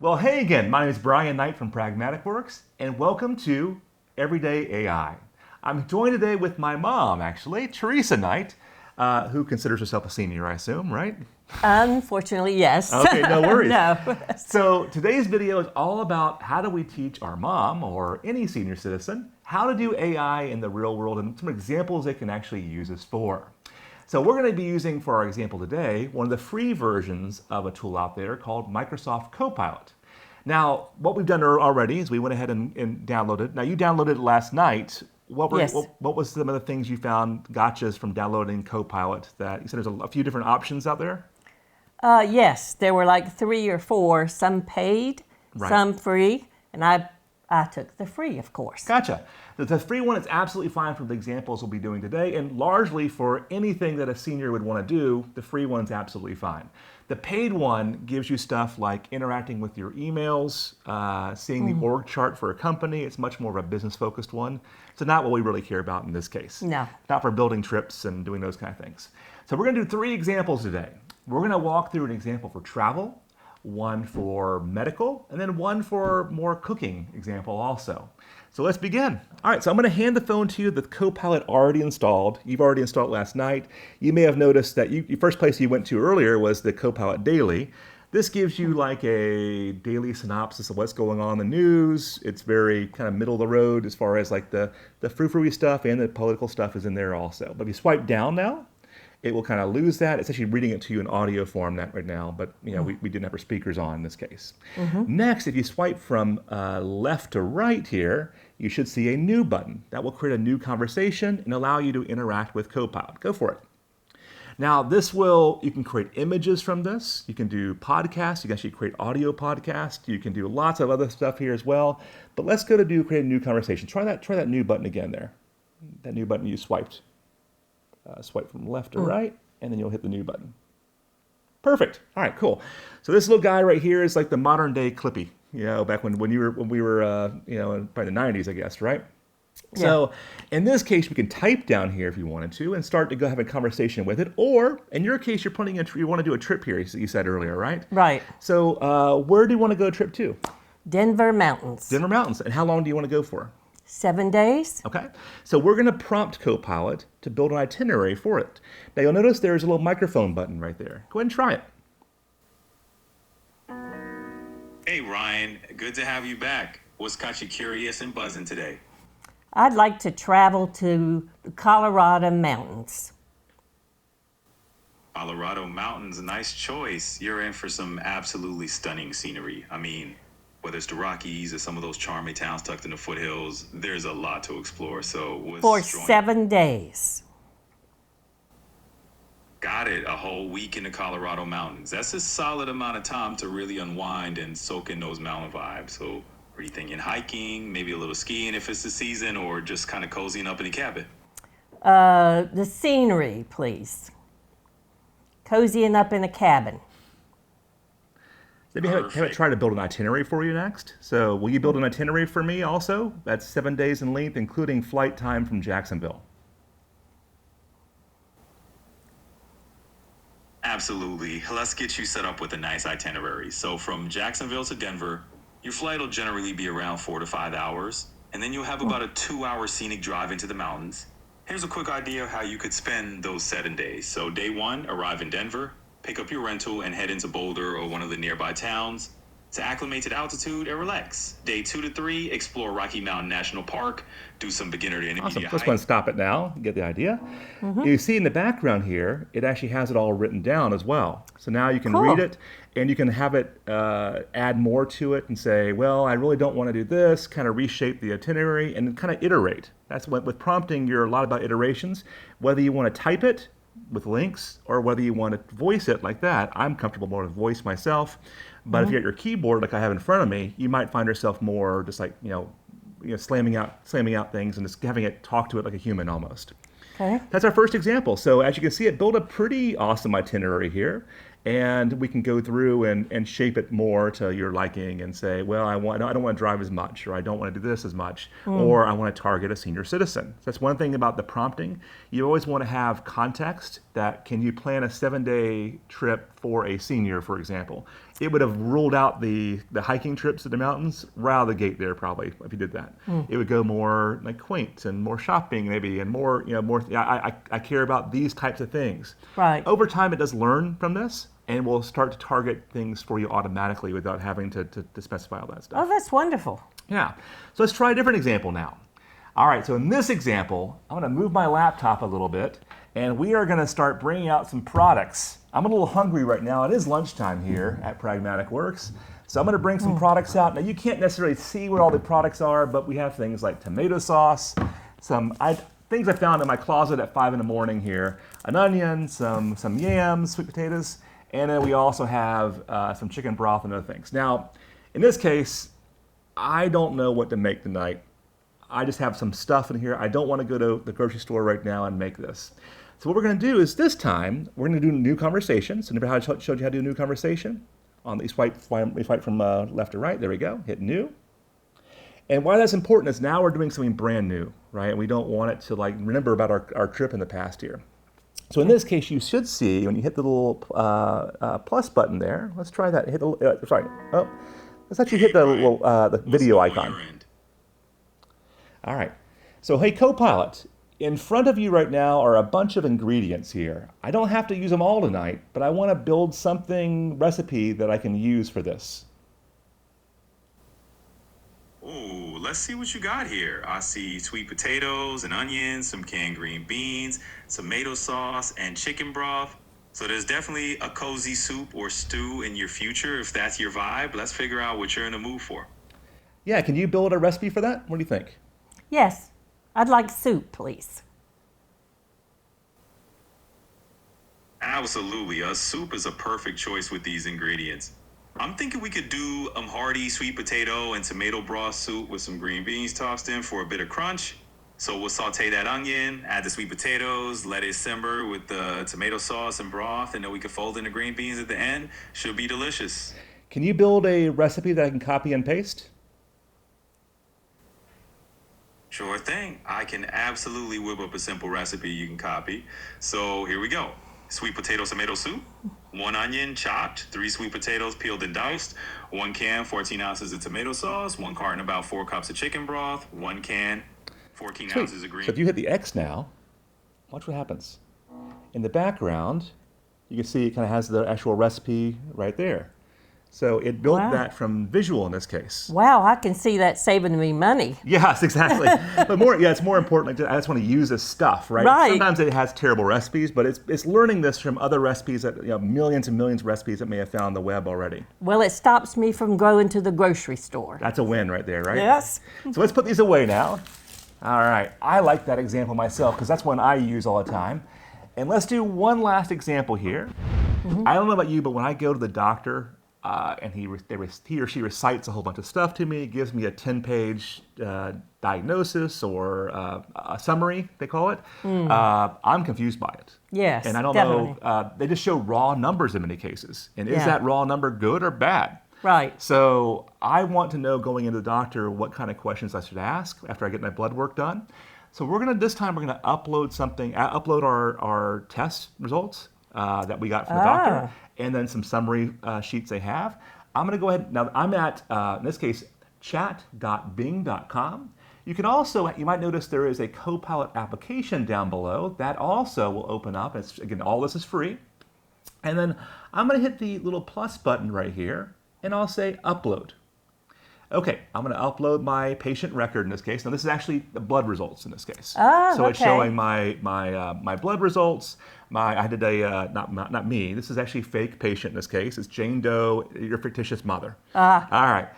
Well, hey again, my name is Brian Knight from Pragmatic Works, and welcome to Everyday AI. I'm joined today with my mom, actually, Teresa Knight, who considers herself a senior, I assume, right? Unfortunately, yes. Okay, no worries. No. So today's video is all about how do we teach our mom, or any senior citizen, how to do AI in the real world and some examples they can actually use this for. So we're going to be using, for our example today, one of the free versions of a tool out there called Microsoft Copilot. Now, what we've done already is we went ahead and downloaded. Now, you downloaded it last night. What was some of the things you found gotchas from downloading Copilot? That you said there's a few different options out there? Yes, there were like 3 or 4, some paid, Right. some free, and I took the free, of course. Gotcha. The free one is absolutely fine for the examples we'll be doing today, and largely for anything that a senior would want to do, the free one's absolutely fine. The paid one gives you stuff like interacting with your emails, seeing the org chart for a company. It's much more of a business-focused one. So not what we really care about in this case. No. Not for building trips and doing those kind of things. So we're going to do 3 examples today. We're going to walk through an example for travel, one for medical, and then one for more cooking example also. So let's begin. All right, so I'm going to hand the phone to you, the Copilot already installed. You've already installed it last night. You may have noticed that the first place you went to earlier was the Copilot Daily. This gives you like a daily synopsis of what's going on in the news. It's very kind of middle of the road as far as like the frou-frou-y stuff, and the political stuff is in there also. But if you swipe down now, it will kind of lose that. It's actually reading it to you in audio form right now, but you know, we didn't have our speakers on in this case. Next, if you swipe from left to right here, you should see a new button. That will create a new conversation and allow you to interact with Copilot. Go for it. Now you can create images from this. You can do podcasts. You can actually create audio podcasts. You can do lots of other stuff here as well. But let's go to create a new conversation. Try that new button again there. That new button you swiped. Swipe from left to right, and then you'll hit the new button. Perfect. All right, cool. So this little guy right here is like the modern day Clippy. You know, back when we were you know, probably the 90s, I guess, right? Yeah. So in this case, we can type down here if you wanted to and start to go have a conversation with it. Or in your case, you want to do a trip here, you said earlier, right? Right. So where do you want to go trip to? Denver Mountains. Denver Mountains. And how long do you want to go for? 7 days. Okay, so we're going to prompt Copilot to build an itinerary for it. Now you'll notice there's a little microphone button right there. Go ahead and try it. Hey Ryan, good to have you back. What's got you curious and buzzing today? I'd like to travel to the Colorado mountains. Colorado mountains, nice choice. You're in for some absolutely stunning scenery. I mean, whether it's the Rockies or some of those charming towns tucked in the foothills, there's a lot to explore. So For 7 days. Got it. A whole week in the Colorado mountains. That's a solid amount of time to really unwind and soak in those mountain vibes. So are you thinking hiking, maybe a little skiing if it's the season, or just kind of cozying up in the cabin? The scenery, please. Cozying up in a cabin. Maybe have it try to build an itinerary for you next. So will you build an itinerary for me also? That's 7 days in length, including flight time from Jacksonville. Absolutely. Let's get you set up with a nice itinerary. So from Jacksonville to Denver, your flight will generally be around 4 to 5 hours, and then you'll have about a 2-hour scenic drive into the mountains. Here's a quick idea of how you could spend those 7 days. So day 1, arrive in Denver, pick up your rental and head into Boulder or one of the nearby towns to acclimate to the altitude and relax. Day 2 to 3, explore Rocky Mountain National Park, do some beginner to intermediate Awesome. hike. Let's go and stop it now. You get the idea. You see in the background here, it actually has it all written down as well. So now you can Cool. read it, and you can have it add more to it and say, well, I really don't want to do this, kind of reshape the itinerary, and kind of iterate. That's what, with prompting, you're a lot about iterations. Whether you want to type it with links or whether you want to voice it like that. I'm comfortable more with voice myself. But if you're at your keyboard like I have in front of me, you might find yourself more just like, slamming out things and just having it talk to it like a human almost. Okay. That's our first example. So as you can see, it built a pretty awesome itinerary here. And we can go through and shape it more to your liking and say, well, I don't want to drive as much, or I don't want to do this as much, or I want to target a senior citizen. So that's one thing about the prompting. You always want to have context that can you plan a 7-day trip for a senior, for example. it would have ruled out the hiking trips to the mountains right out of the gate there, probably, if you did that. It would go more like quaint and more shopping maybe, and more, I care about these types of things. Right. Over time, it does learn from this, and will start to target things for you automatically without having to specify all that stuff. Oh, that's wonderful. Yeah. So let's try a different example now. All right, so in this example, I'm going to move my laptop a little bit, and we are going to start bringing out some products. I'm a little hungry right now. It is lunchtime here at Pragmatic Works, so I'm going to bring some products out. Now, you can't necessarily see what all the products are, but we have things like tomato sauce, things I found in my closet at 5 in the morning here, an onion, some yams, sweet potatoes, and then we also have some chicken broth and other things. Now, in this case, I don't know what to make tonight. I just have some stuff in here. I don't want to go to the grocery store right now and make this. So what we're going to do is this time, we're going to do new conversations. Remember how I showed you how to do a new conversation? We swipe from left to right. There we go. Hit new. And why that's important is now we're doing something brand new, right? And we don't want it to remember about our trip in the past here. So in this case, you should see when you hit the little plus button there. Let's try that. Let's actually hit the little the video icon. All right, so hey Copilot, in front of you right now are a bunch of ingredients here. I don't have to use them all tonight, but I want to build recipe that I can use for this. Ooh, let's see what you got here. I see sweet potatoes and onions, some canned green beans, tomato sauce, and chicken broth. So there's definitely a cozy soup or stew in your future if that's your vibe. Let's figure out what you're in the mood for. Yeah, can you build a recipe for that? What do you think? Yes, I'd like soup, please. Absolutely. A soup is a perfect choice with these ingredients. I'm thinking we could do a hearty sweet potato and tomato broth soup with some green beans tossed in for a bit of crunch. So we'll saute that onion, add the sweet potatoes, let it simmer with the tomato sauce and broth, and then we can fold in the green beans at the end. Should be delicious. Can you build a recipe that I can copy and paste? Sure thing. I can absolutely whip up a simple recipe you can copy. So here we go. Sweet potato tomato soup, 1 onion chopped, 3 sweet potatoes peeled and diced, 1 can, 14 ounces of tomato sauce, 1 carton, about 4 cups of chicken broth, 1 can, 14 Sweet. ounces of green. So if you hit the X now, watch what happens. In the background, you can see it kind of has the actual recipe right there. So it built that from visual in this case. Wow, I can see that saving me money. Yes, exactly. But it's more important. I just want to use this stuff, right? Right. Sometimes it has terrible recipes, but it's learning this from other recipes that millions and millions of recipes that may have found on the web already. Well, it stops me from going to the grocery store. That's a win right there, right? Yes. So let's put these away now. All right. I like that example myself because that's one I use all the time. And let's do one last example here. I don't know about you, but when I go to the doctor, and he or she recites a whole bunch of stuff to me, gives me a 10-page diagnosis or a summary, they call it. I'm confused by it. Yes, and I don't definitely. know. They just show raw numbers in many cases, and is that raw number good or bad? Right. So I want to know going into the doctor what kind of questions I should ask after I get my blood work done. So this time we're gonna upload our test results that we got from the doctor, and then some summary sheets they have. I'm going to go ahead. Now, I'm at, in this case, chat.bing.com. You can also, you might notice there is a Copilot application down below. That also will open up. Again, all this is free. And then I'm going to hit the little plus button right here, and I'll say upload. Okay, I'm going to upload my patient record in this case. Now, this is actually the blood results in this case. So it's showing my blood results. I did not me. This is actually fake patient in this case. It's Jane Doe, your fictitious mother. All right.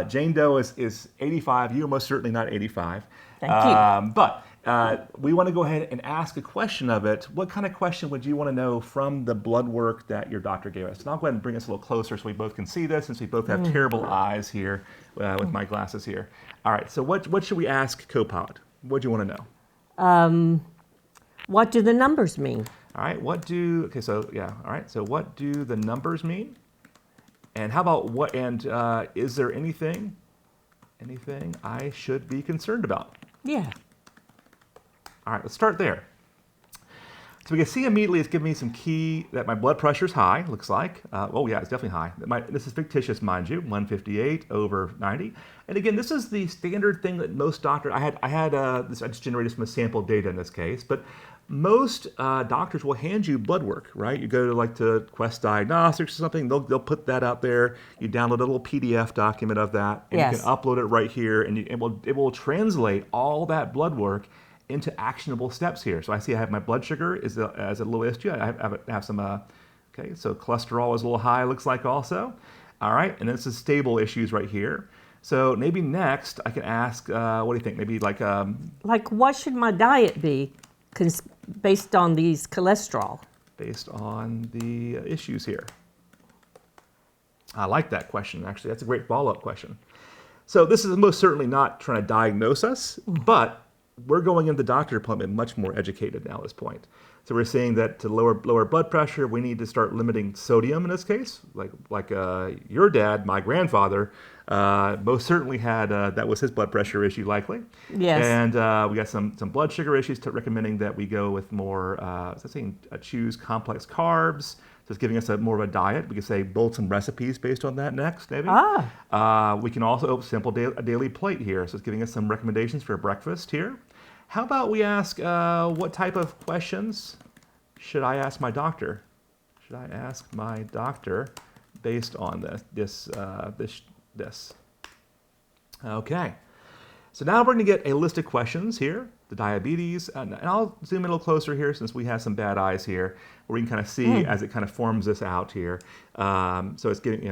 Jane Doe is 85. You're most certainly not 85. Thank you. But we want to go ahead and ask a question of it. What kind of question would you want to know from the blood work that your doctor gave us? And I'll go ahead and bring us a little closer so we both can see this, since we both have terrible eyes here with my glasses here. All right, so what should we ask Copilot? What do you want to know? What do the numbers mean? All right, all right, so what do the numbers mean? And how about is there anything I should be concerned about? Yeah. All right, let's start there. So we can see immediately it's giving me some key that my blood pressure is high, looks like. Oh yeah, it's definitely high. This is fictitious, mind you, 158/90. And again, this is the standard thing that most doctors, I just generated some sample data in this case, but most doctors will hand you blood work, right? You go to Quest Diagnostics or something, they'll put that out there. You download a little PDF document of that, and Yes. you can upload it right here, and it will translate all that blood work into actionable steps here. So I see I have my blood sugar is as a little issue. I have some, okay, so cholesterol is a little high, looks like also. All right, and this is stable issues right here. So maybe next I can ask, what do you think? Maybe like what should my diet be based on these cholesterol? based on the issues here. I like that question, actually. That's a great follow-up question. So this is most certainly not trying to diagnose us, but we're going into the doctor appointment much more educated now at this point. So we're saying that to lower blood pressure, we need to start limiting sodium in this case. Like your dad, my grandfather, most certainly had, that was his blood pressure issue likely. Yes. And we got some blood sugar issues recommending that we go with more, choose complex carbs. So it's giving us more of a diet. We could say build some recipes based on that next, maybe. We can also simple a daily plate here. So it's giving us some recommendations for breakfast here. How about we ask what type of questions should I ask my doctor? Should I ask my doctor based on this? Okay. So now we're going to get a list of questions here, the diabetes, and I'll zoom in a little close here since we have some bad eyes here, where we can kind of see as it kind of forms this out here. So it's getting,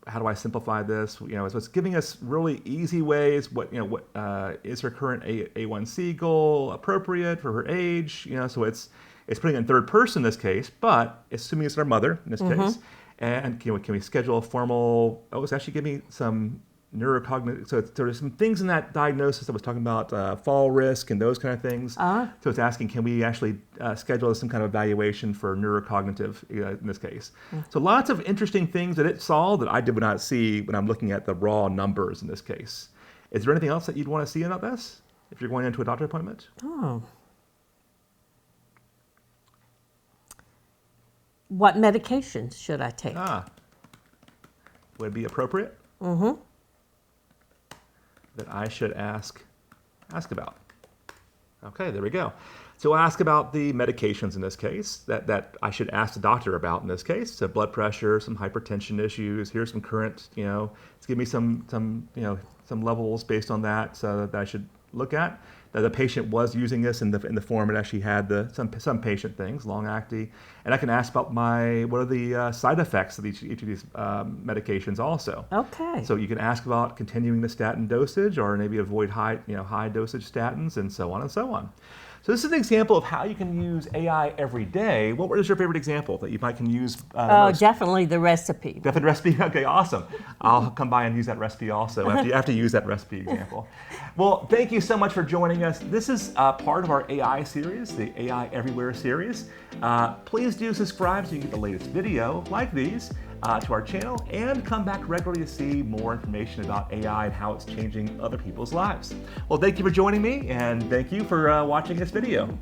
how do I simplify this? So it's giving us really easy ways. What is her current A1C goal appropriate for her age? So it's putting it in third person in this case, but assuming it's our mother in this case. And can we schedule a formal? Oh, it's actually giving me some neurocognitive. So there's some things in that diagnosis that was talking about fall risk and those kind of things. So it's asking, can we actually schedule some kind of evaluation for neurocognitive in this case? So lots of interesting things that it saw that I did not see when I'm looking at the raw numbers in this case. Is there anything else that you'd want to see about this if you're going into a doctor appointment? What medications should I take? Would it be appropriate? That I should ask about. Okay, there we go. So ask about the medications in this case that I should ask the doctor about in this case. So blood pressure, some hypertension issues. Here's some current, let's give me some levels based on that, so that I should look at. That the patient was using this in the form it actually had some patient things, long-acting, and I can ask about what are the side effects of each of these medications also. Okay. So you can ask about continuing the statin dosage, or maybe avoid high dosage statins, and so on and so on. So this is an example of how you can use AI every day. What is your favorite example that you can use? Definitely the recipe. Definitely recipe? Okay, awesome. I'll come by and use that recipe also after you use that recipe example. Well, thank you so much for joining us. This is part of our AI series, the AI Everywhere series. Please do subscribe so you get the latest video like these to our channel, and come back regularly to see more information about AI and how it's changing other people's lives. Well, thank you for joining me, and thank you for watching this video.